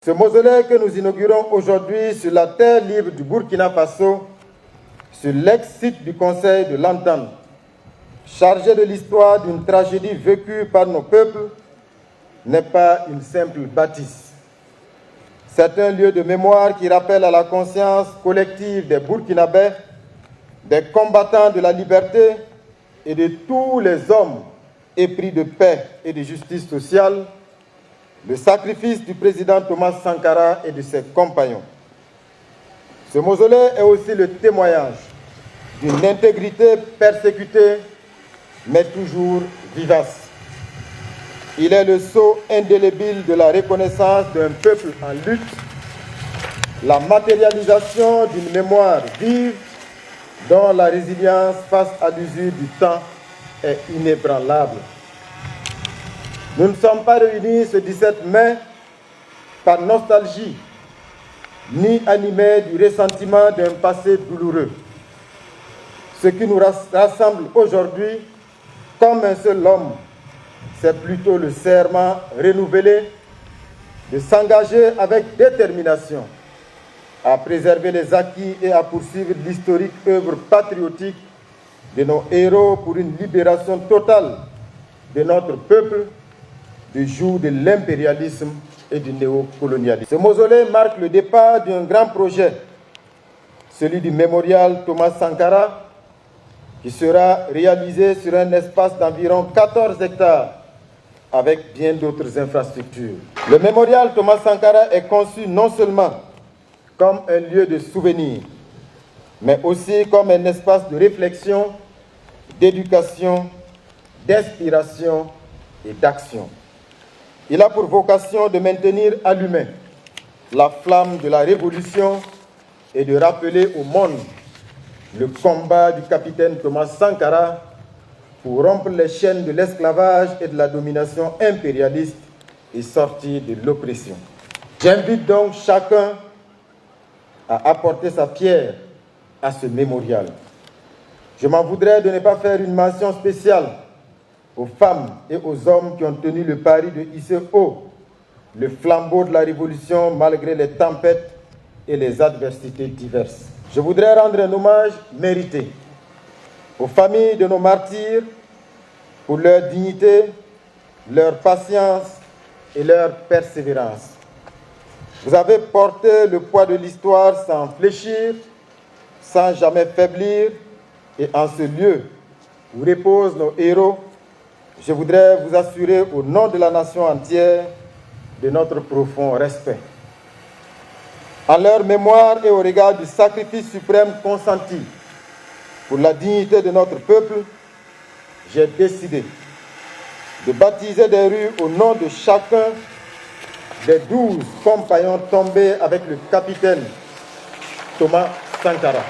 Ce mausolée que nous inaugurons aujourd'hui sur la terre libre du Burkina Faso, sur l'ex-site du Conseil de l'Entente, chargé de l'histoire d'une tragédie vécue par nos peuples, n'est pas une simple bâtisse. C'est un lieu de mémoire qui rappelle à la conscience collective des Burkinabés, des combattants de la liberté et de tous les hommes épris de paix et de justice sociale, le sacrifice du président Thomas Sankara et de ses compagnons. Ce mausolée est aussi le témoignage d'une intégrité persécutée, mais toujours vivace. Il est le sceau indélébile de la reconnaissance d'un peuple en lutte, la matérialisation d'une mémoire vive dont la résilience face à l'usure du temps est inébranlable. Nous ne sommes pas réunis ce 17 mai par nostalgie, ni animés du ressentiment d'un passé douloureux. Ce qui nous rassemble aujourd'hui comme un seul homme, c'est plutôt le serment renouvelé de s'engager avec détermination à préserver les acquis et à poursuivre l'historique œuvre patriotique de nos héros pour une libération totale de notre peuple du joug de l'impérialisme et du néocolonialisme. Ce mausolée marque le départ d'un grand projet, celui du mémorial Thomas Sankara, qui sera réalisé sur un espace d'environ 14 hectares avec bien d'autres infrastructures. Le mémorial Thomas Sankara est conçu non seulement comme un lieu de souvenir, mais aussi comme un espace de réflexion, d'éducation, d'inspiration et d'action. Il a pour vocation de maintenir allumée la flamme de la révolution et de rappeler au monde le combat du capitaine Thomas Sankara pour rompre les chaînes de l'esclavage et de la domination impérialiste et sortir de l'oppression. J'invite donc chacun à apporter sa pierre à ce mémorial. Je m'en voudrais de ne pas faire une mention spéciale aux femmes et aux hommes qui ont tenu le pari de hisser haut le flambeau de la révolution malgré les tempêtes et les adversités diverses. Je voudrais rendre un hommage mérité aux familles de nos martyrs pour leur dignité, leur patience et leur persévérance. Vous avez porté le poids de l'histoire sans fléchir, sans jamais faiblir, et en ce lieu où reposent nos héros, je voudrais vous assurer au nom de la nation entière de notre profond respect. En leur mémoire et au regard du sacrifice suprême consenti pour la dignité de notre peuple, j'ai décidé de baptiser des rues au nom de chacun des 12 compagnons tombés avec le capitaine Thomas Sankara.